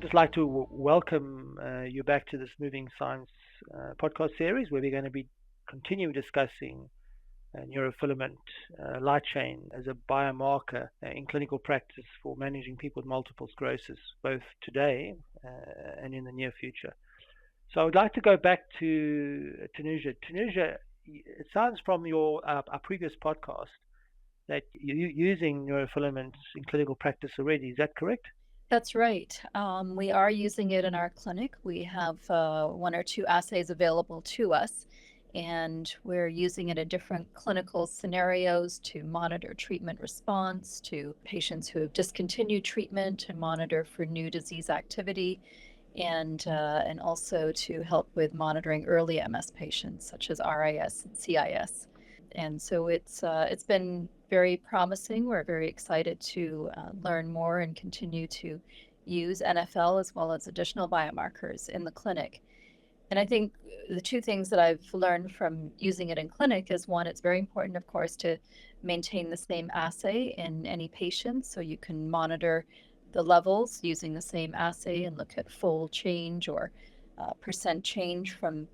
I'd just like to welcome you back to this Moving Science podcast series where we're going to be continue discussing neurofilament light chain as a biomarker in clinical practice for managing people with multiple sclerosis, both today and in the near future. So I would like to go back to Tanuja. Tanuja, it sounds from your our previous podcast that you're using neurofilaments in clinical practice already. Is that correct? That's right. We are using it in our clinic. We have one or two assays available to us, and we're using it in different clinical scenarios to monitor treatment response to patients who have discontinued treatment, to monitor for new disease activity, and also to help with monitoring early MS patients such as RIS and CIS. And so it's been very promising. We're very excited to learn more and continue to use NfL as well as additional biomarkers in the clinic. And I think the two things that I've learned from using it in clinic is one, it's very important, of course, to maintain the same assay in any patient. So you can monitor the levels using the same assay and look at fold change or percent change from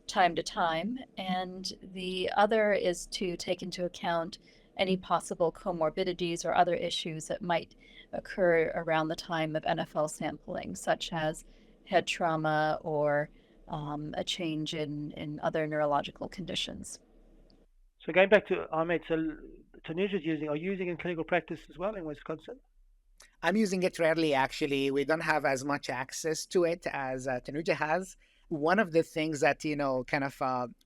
time to time. And the other is to take into account any possible comorbidities or other issues that might occur around the time of NfL sampling, such as head trauma or a change in other neurological conditions. So going back to Ahmed, so Tanuja's are you using in clinical practice as well in Wisconsin? I'm using it rarely, actually. We don't have as much access to it as Tanuja has. One of the things that,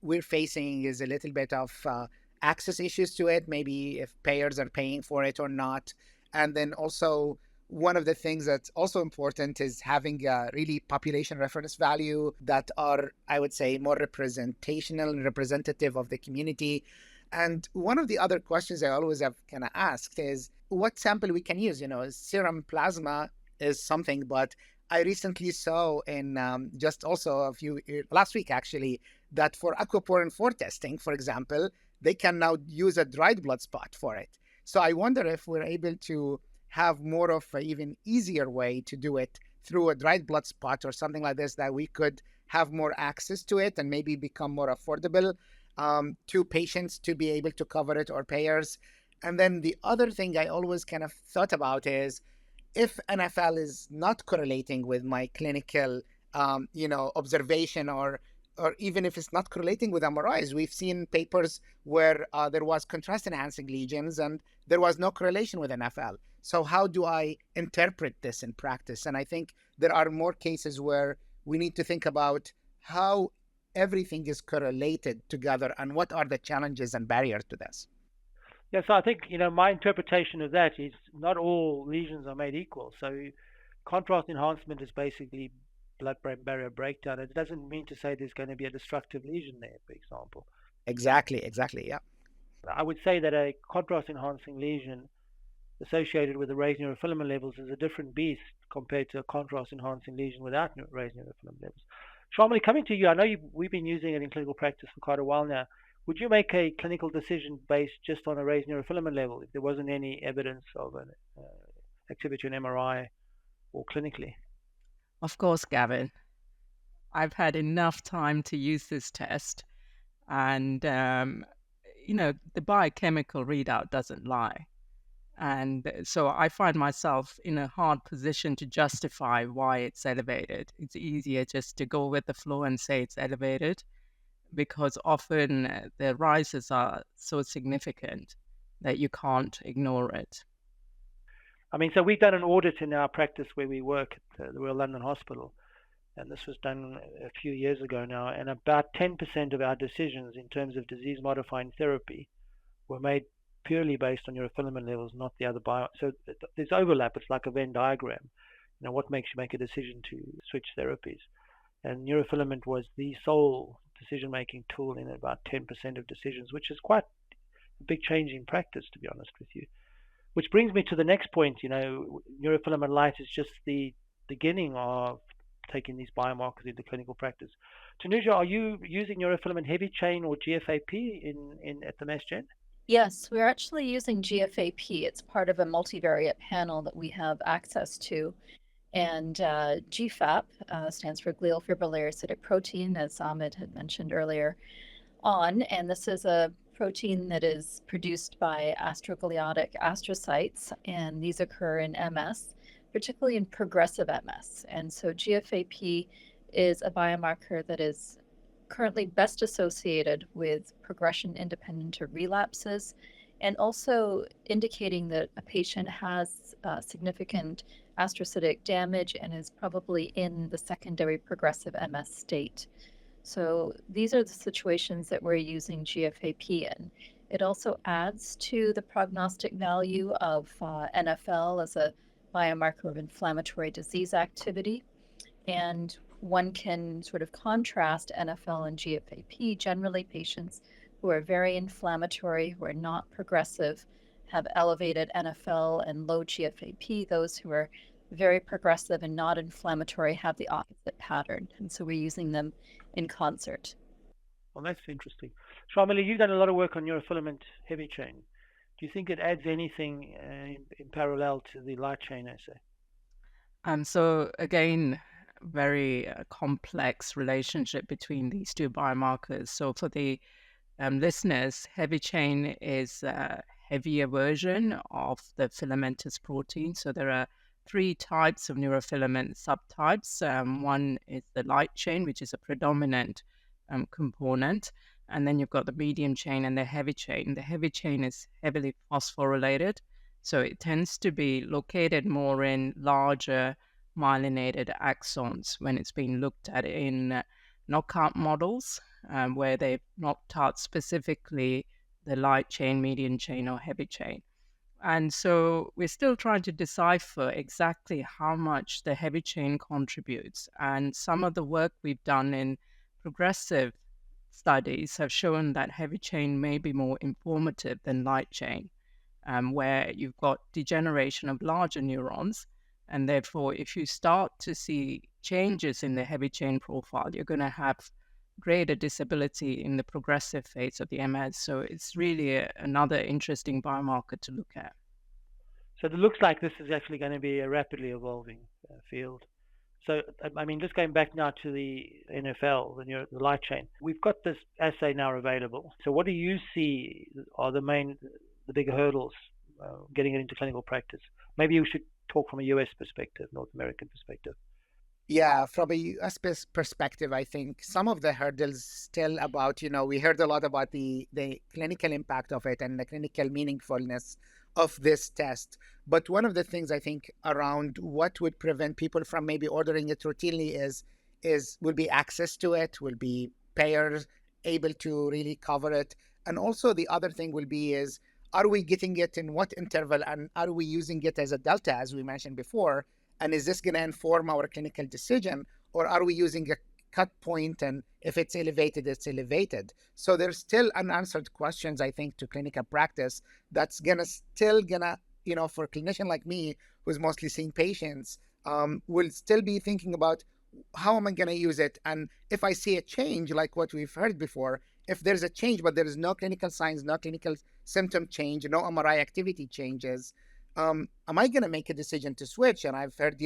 we're facing is a little bit of access issues to it, maybe if payers are paying for it or not. And then also, one of the things that's also important is having a really population reference value that are, I would say, more representational and representative of the community. And one of the other questions I always have kind of asked is what sample we can use. Serum plasma is something, but I recently saw in just also last week actually, that for aquaporin 4 testing, for example, they can now use a dried blood spot for it. So I wonder if we're able to have more of an even easier way to do it through a dried blood spot or something like this, that we could have more access to it and maybe become more affordable to patients to be able to cover it, or payers. And then the other thing I always kind of thought about is if NfL is not correlating with my clinical, observation, or even if it's not correlating with MRIs. We've seen papers where there was contrast enhancing lesions and there was no correlation with NfL. So how do I interpret this in practice? And I think there are more cases where we need to think about how everything is correlated together and what are the challenges and barriers to this. Yeah, so I think my interpretation of that is not all lesions are made equal. So contrast enhancement is basically blood-brain barrier breakdown. It doesn't mean to say there's going to be a destructive lesion there, for example. Exactly, yeah. I would say that a contrast enhancing lesion associated with the raised neurofilament levels is a different beast compared to a contrast enhancing lesion without raised neurofilament levels. Shamali, coming to you, I know we've been using it in clinical practice for quite a while now. Would you make a clinical decision based just on a raised neurofilament level if there wasn't any evidence of an activity in MRI or clinically? Of course, Gavin. I've had enough time to use this test, and the biochemical readout doesn't lie. And so I find myself in a hard position to justify why it's elevated. It's easier just to go with the flow and say it's elevated, because often the rises are so significant that you can't ignore it. I mean, so we've done an audit in our practice where we work at the Royal London Hospital, and this was done a few years ago now, and about 10% of our decisions in terms of disease-modifying therapy were made purely based on neurofilament levels, not the other bio. So there's overlap. It's like a Venn diagram. What makes you make a decision to switch therapies? And neurofilament was the sole decision-making tool in about 10% of decisions, which is quite a big change in practice, to be honest with you. Which brings me to the next point. Neurofilament light is just the beginning of taking these biomarkers into clinical practice. Tanuja, are you using neurofilament heavy chain or GFAP at the Mass Gen? Yes, we're actually using GFAP. It's part of a multivariate panel that we have access to. And GFAP stands for glial fibrillary acidic protein, as Ahmed had mentioned earlier on. And this is a protein that is produced by astrogliotic astrocytes, and these occur in MS, particularly in progressive MS. And so GFAP is a biomarker that is currently best associated with progression independent of relapses, and also indicating that a patient has significant astrocytic damage and is probably in the secondary progressive MS state. So these are the situations that we're using GFAP in. It also adds to the prognostic value of NfL as a biomarker of inflammatory disease activity. And one can sort of contrast NfL and GFAP. Generally, patients who are very inflammatory, who are not progressive, have elevated NfL and low GFAP. Those who are very progressive and not inflammatory have the opposite pattern. And so we're using them in concert. Well, that's interesting. Shamili, you've done a lot of work on neurofilament heavy chain. Do you think it adds anything in parallel to the light chain assay? So again, very complex relationship between these two biomarkers. So for the listeners, heavy chain is a heavier version of the filamentous protein. So there are three types of neurofilament subtypes. One is the light chain, which is a predominant component. And then you've got the medium chain and the heavy chain. The heavy chain is heavily phosphorylated. So it tends to be located more in larger myelinated axons when it's been looked at in knockout models, where they've knocked out specifically the light chain, medium chain, or heavy chain. And so we're still trying to decipher exactly how much the heavy chain contributes. And some of the work we've done in progressive studies have shown that heavy chain may be more informative than light chain, where you've got degeneration of larger neurons. And therefore, if you start to see changes in the heavy chain profile, you're going to have greater disability in the progressive phase of the MS. So it's really another interesting biomarker to look at. So it looks like this is actually going to be a rapidly evolving field. So, I mean, just going back now to the NfL, the light chain, we've got this assay now available. So what do you see are the bigger hurdles getting it into clinical practice? Maybe we should talk from a US perspective, North American perspective. Yeah, from a US perspective, I think some of the hurdles still about, we heard a lot about the clinical impact of it and the clinical meaningfulness of this test. But one of the things I think around what would prevent people from maybe ordering it routinely will be access to it, will be payers able to really cover it. And also the other thing will be is, are we getting it in what interval, and are we using it as a delta, as we mentioned before? And is this going to inform our clinical decision, or are we using a cut point, and if it's elevated, it's elevated? So there's still unanswered questions, I think, to clinical practice that's for a clinician like me, who's mostly seeing patients, will still be thinking about how am I going to use it? And if I see a change, like what we've heard before, if there's a change, but there is no clinical signs, no clinical symptom change, no MRI activity changes, am I going to make a decision to switch? And I've heard,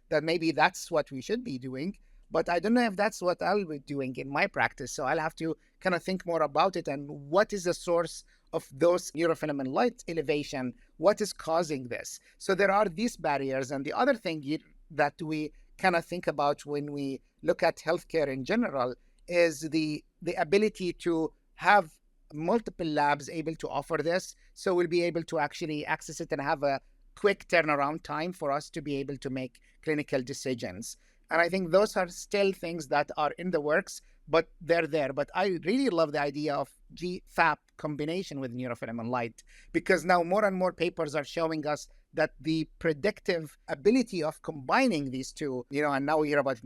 that maybe that's what we should be doing, but I don't know if that's what I'll be doing in my practice. So I'll have to kind of think more about it, and what is the source of those neurofilament light elevation? What is causing this? So there are these barriers. And the other thing that we kind of think about when we look at healthcare in general is the ability to have multiple labs able to offer this. So we'll be able to actually access it and have a quick turnaround time for us to be able to make clinical decisions. And I think those are still things that are in the works, but they're there. But I really love the idea of GFAP combination with neurofilament light, because now more and more papers are showing us that the predictive ability of combining these two, and now we hear about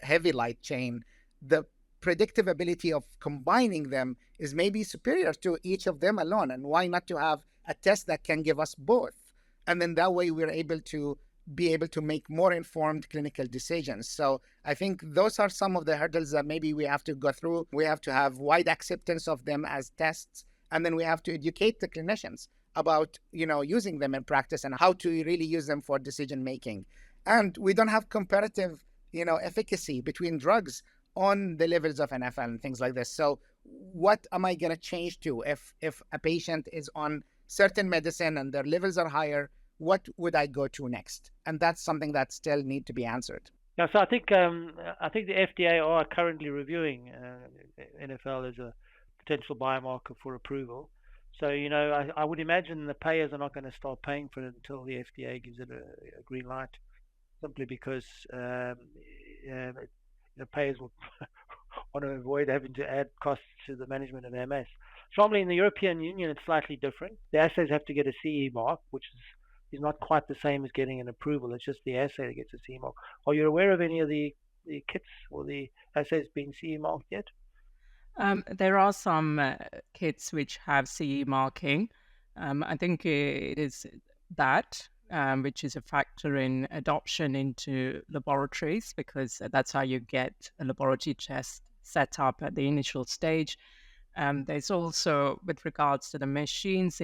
heavy light chain, the predictive ability of combining them is maybe superior to each of them alone. And why not to have a test that can give us both? And then that way we're able to make more informed clinical decisions. So I think those are some of the hurdles that maybe we have to go through. We have to have wide acceptance of them as tests, and then we have to educate the clinicians about using them in practice and how to really use them for decision making. And we don't have comparative, efficacy between drugs on the levels of NfL and things like this. So what am I going to change to if a patient is on certain medicine and their levels are higher? What would I go to next? And that's something that still need to be answered. Yeah, so I think the FDA are currently reviewing NfL as a potential biomarker for approval. So I would imagine the payers are not going to start paying for it until the FDA gives it a green light, simply because the payers will want to avoid having to add costs to the management of MS. Normally in the European Union, it's slightly different. The assays have to get a CE mark, which is not quite the same as getting an approval. It's just the assay that gets a CE mark. Are you aware of any of the kits or the assays being CE marked yet? There are some kits which have CE marking. I think it is that which is a factor in adoption into laboratories, because that's how you get a laboratory test set up at the initial stage. There's also, with regards to the machines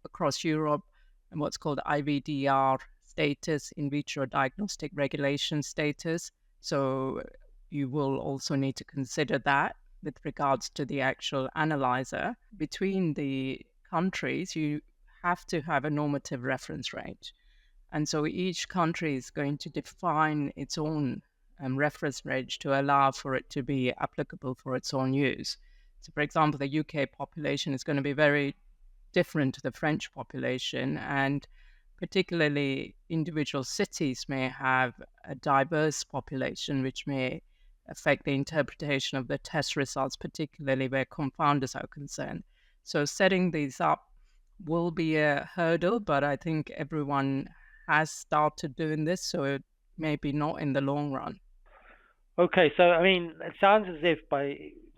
across Europe, and what's called IVDR status, in vitro diagnostic regulation status. So you will also need to consider that with regards to the actual analyzer. Between the countries, you have to have a normative reference range. And so each country is going to define its own reference range to allow for it to be applicable for its own use. So, for example, the UK population is going to be very different to the French population, and particularly individual cities may have a diverse population, which may affect the interpretation of the test results, particularly where confounders are concerned. So setting these up will be a hurdle, but I think everyone has started doing this, so it may be not in the long run. Okay, so I mean, it sounds as if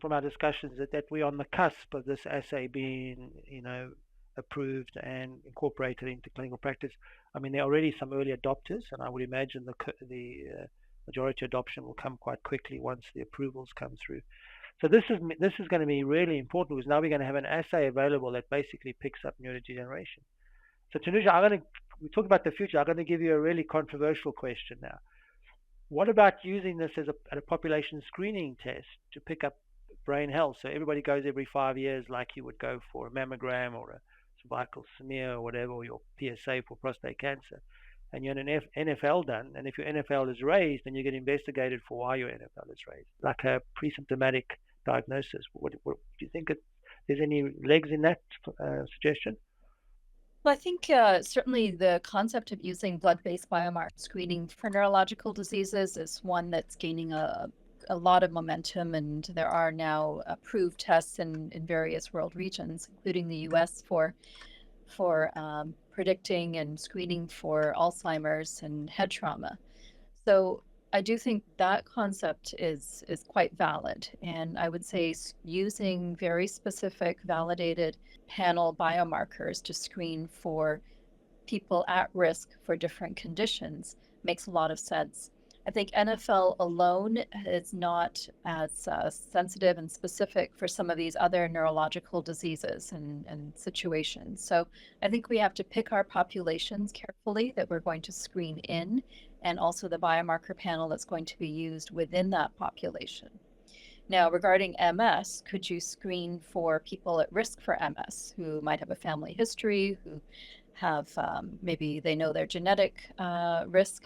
from our discussions that we're on the cusp of this assay being, approved and incorporated into clinical practice. I mean, there are already some early adopters, and I would imagine the majority adoption will come quite quickly once the approvals come through. So this is going to be really important, because now we're going to have an assay available that basically picks up neurodegeneration. So Tanuja, we talk about the future. I'm going to give you a really controversial question now. What about using this as a population screening test to pick up brain health? So everybody goes every 5 years, like you would go for a mammogram or a cervical smear or whatever, or your PSA for prostate cancer, and you're an NfL done, and if your NfL is raised, then you get investigated for why your NfL is raised, like a pre-symptomatic diagnosis. What do you think there's any legs in that suggestion? Well, I think certainly the concept of using blood-based biomarker screening for neurological diseases is one that's gaining a lot of momentum, and there are now approved tests in various world regions, including the US, for predicting and screening for Alzheimer's and head trauma. So I do think that concept is quite valid, and I would say using very specific validated panel biomarkers to screen for people at risk for different conditions makes a lot of sense. I think NfL alone is not as sensitive and specific for some of these other neurological diseases and situations. So I think we have to pick our populations carefully that we're going to screen in, and also the biomarker panel that's going to be used within that population. Now, regarding MS, could you screen for people at risk for MS who might have a family history, who have maybe they know their genetic risk?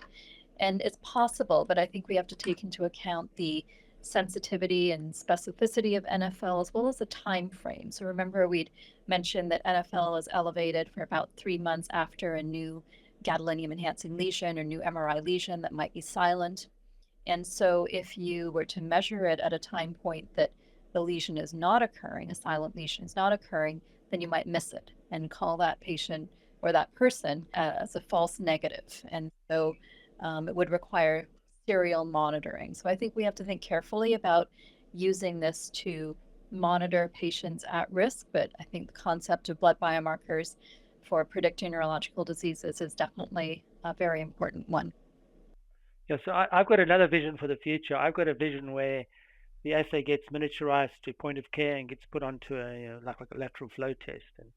And it's possible, but I think we have to take into account the sensitivity and specificity of NfL, as well as the time frame. So remember, we'd mentioned that NfL is elevated for about 3 months after a new gadolinium enhancing lesion or new MRI lesion that might be silent. And so if you were to measure it at a time point that the lesion is not occurring, a silent lesion is not occurring, then you might miss it and call that patient or that person as a false negative. And so it would require serial monitoring. So I think we have to think carefully about using this to monitor patients at risk, but I think the concept of blood biomarkers for predicting neurological diseases is definitely a very important one. Yeah, so I've got another vision for the future. I've got a vision where the assay gets miniaturized to point of care and gets put onto like a lateral flow test, and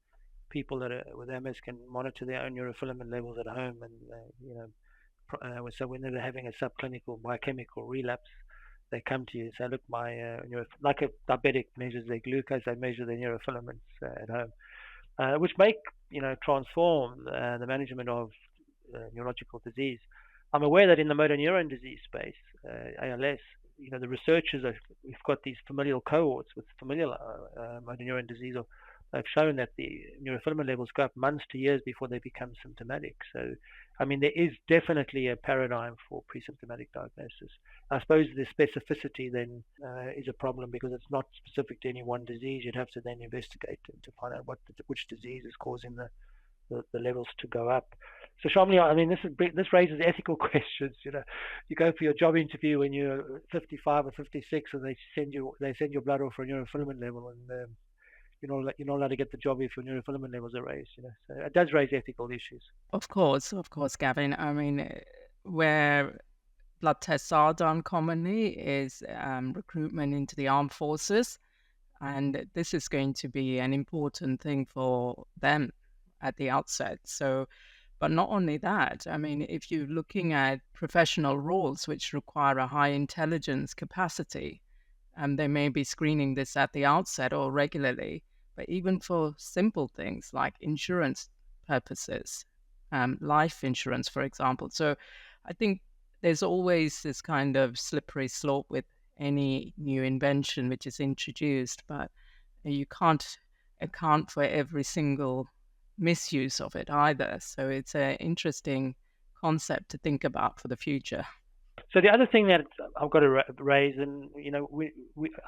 people that are with MS can monitor their own neurofilament levels at home, and So when they're having a subclinical biochemical relapse, they come to you and say, look, like a diabetic measures their glucose, they measure their neurofilaments at home, which make, transform the management of neurological disease. I'm aware that in the motor neuron disease space, ALS, the researchers we've got these familial cohorts with familial motor neuron disease, or they've shown that the neurofilament levels go up months to years before they become symptomatic. So, I mean, there is definitely a paradigm for pre-symptomatic diagnosis. I suppose the specificity then is a problem because it's not specific to any one disease. You'd have to then investigate to find out which disease is causing the levels to go up. So Shamli, I mean, this raises ethical questions. You go for your job interview when you're 55 or 56, and they send your blood off for a neurofilament level, and you're not allowed to get the job if your neurofilament levels are raised. So it does raise ethical issues. Of course, Gavin. I mean, where blood tests are done commonly is recruitment into the armed forces, and this is going to be an important thing for them at the outset. So, but not only that, I mean, if you're looking at professional roles which require a high intelligence capacity, they may be screening this at the outset or regularly. But even for simple things like insurance purposes, life insurance, for example. So I think there's always this kind of slippery slope with any new invention which is introduced, but you can't account for every single misuse of it either. So it's an interesting concept to think about for the future. So the other thing that I've got to raise, and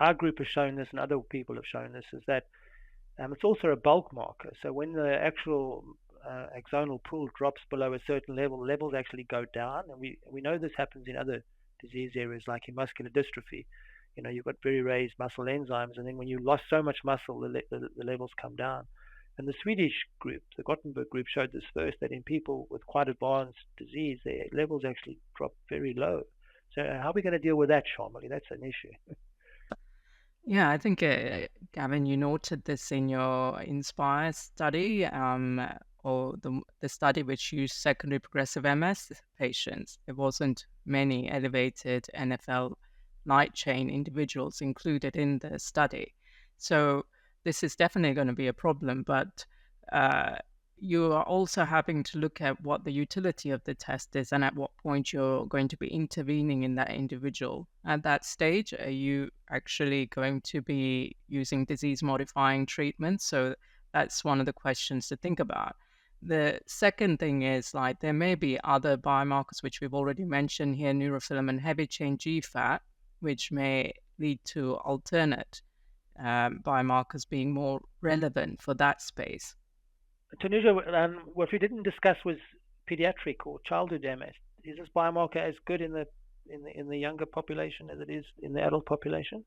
our group has shown this and other people have shown this, is that it's also a bulk marker. So when the actual axonal pool drops below a certain level, levels actually go down, and we know this happens in other disease areas like in muscular dystrophy. You've got very raised muscle enzymes, and then when you lost so much muscle, the levels come down. And the Swedish group, the Gothenburg group, showed this first, that in people with quite advanced disease, their levels actually drop very low. So how are we going to deal with that, Shamli? That's an issue. Yeah, I think, Gavin, you noted this in your INSPIRE study, or the study which used secondary progressive MS patients. There wasn't many elevated NfL light chain individuals included in the study. So this is definitely going to be a problem, but you are also having to look at what the utility of the test is and at what point you're going to be intervening in that individual. At that stage, are you actually going to be using disease-modifying treatments? So that's one of the questions to think about. The second thing is, like, there may be other biomarkers, which we've already mentioned here, neurofilament heavy chain GFAP, which may lead to alternate biomarkers being more relevant for that space. Tanuja, what we didn't discuss was pediatric or childhood MS. Is this biomarker as good in the younger population as it is in the adult population?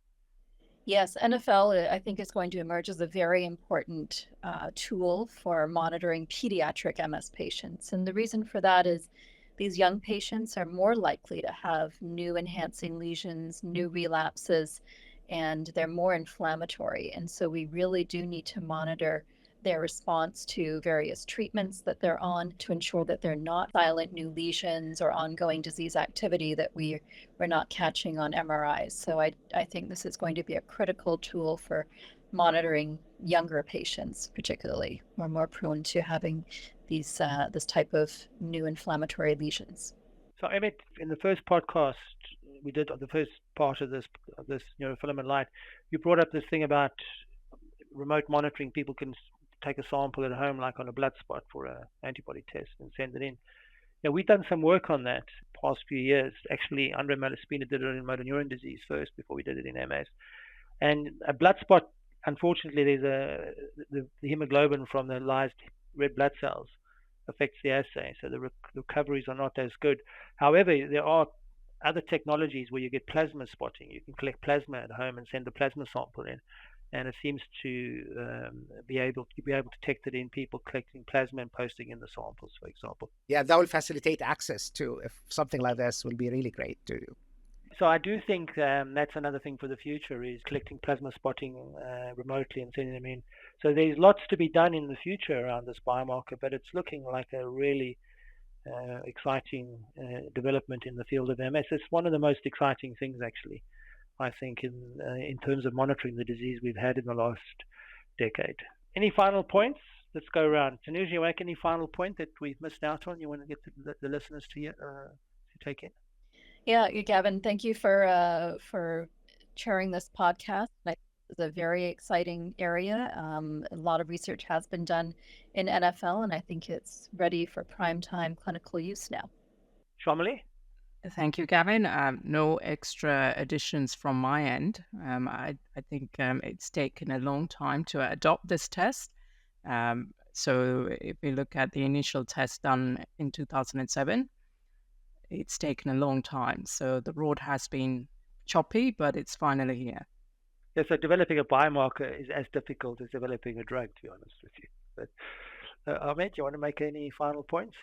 Yes, NfL, I think, is going to emerge as a very important tool for monitoring pediatric MS patients. And the reason for that is these young patients are more likely to have new enhancing lesions, new relapses, and they're more inflammatory. And so we really do need to monitor their response to various treatments that they're on to ensure that they're not silent new lesions or ongoing disease activity that we're not catching on MRIs. So I think this is going to be a critical tool for monitoring younger patients, particularly, who are more prone to having these this type of new inflammatory lesions. So Emmett, in the first podcast we did, the first part of this neurofilament light, you brought up this thing about remote monitoring. People can take a sample at home, like on a blood spot, for an antibody test and send it in. Now, we've done some work on that past few years. Actually, Andre Malaspina did it in motor neuron disease first before we did it in MS. And a blood spot, unfortunately, there's the hemoglobin from the lyzed red blood cells affects the assay, so the recoveries are not as good. However, there are other technologies where you get plasma spotting. You can collect plasma at home and send the plasma sample in, and it seems to be able to detect it in people collecting plasma and posting in the samples, for example. Yeah, that will facilitate access to, if something like this will be really great to do. So I do think that's another thing for the future, is collecting plasma spotting remotely and sending them in. So there's lots to be done in the future around this biomarker, but it's looking like a really exciting development in the field of MS. It's one of the most exciting things, actually, I think, in terms of monitoring the disease we've had in the last decade. Any final points? Let's go around. Tanuja, you make any final point that we've missed out on? You want to get the listeners to take in? Yeah, Gavin, thank you for chairing this podcast. It's a very exciting area. A lot of research has been done in NfL, and I think it's ready for prime time clinical use now. Shamali? Thank you, Gavin. No extra additions from my end. I think it's taken a long time to adopt this test. So if we look at the initial test done in 2007, it's taken a long time. So the road has been choppy, but it's finally here. Yeah, so developing a biomarker is as difficult as developing a drug, to be honest with you. But Ahmed, do you want to make any final points?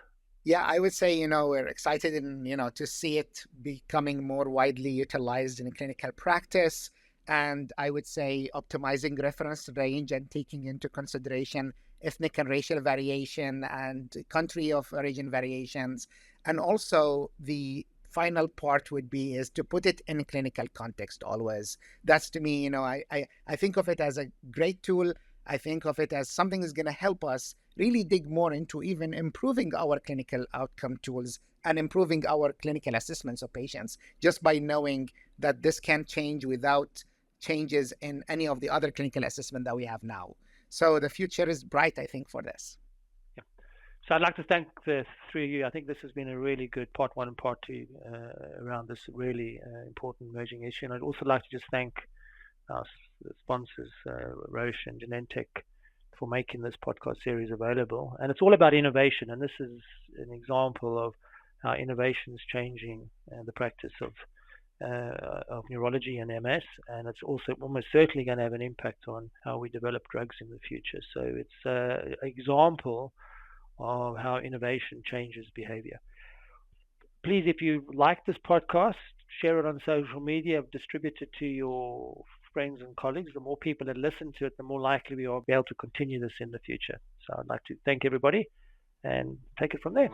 Yeah, I would say, we're excited to see it becoming more widely utilized in clinical practice. And I would say optimizing reference range and taking into consideration ethnic and racial variation and country of origin variations. And also the final part would be is to put it in clinical context always. That's, to me, I think of it as a great tool. I think of it as something that's going to help us really dig more into even improving our clinical outcome tools and improving our clinical assessments of patients, just by knowing that this can change without changes in any of the other clinical assessment that we have now. So the future is bright, I think, for this. Yeah. So I'd like to thank the three of you. I think this has been a really good part one and part two around this really important emerging issue. And I'd also like to just thank our sponsors, Roche and Genentech, for making this podcast series available. And it's all about innovation. And this is an example of how innovation is changing the practice of neurology and MS. And it's also almost certainly going to have an impact on how we develop drugs in the future. So it's an example of how innovation changes behavior. Please, if you like this podcast, share it on social media, distribute it to your friends and colleagues. The more people that listen to it, the more likely we are to be able to continue this in the future. So I'd like to thank everybody and take it from there.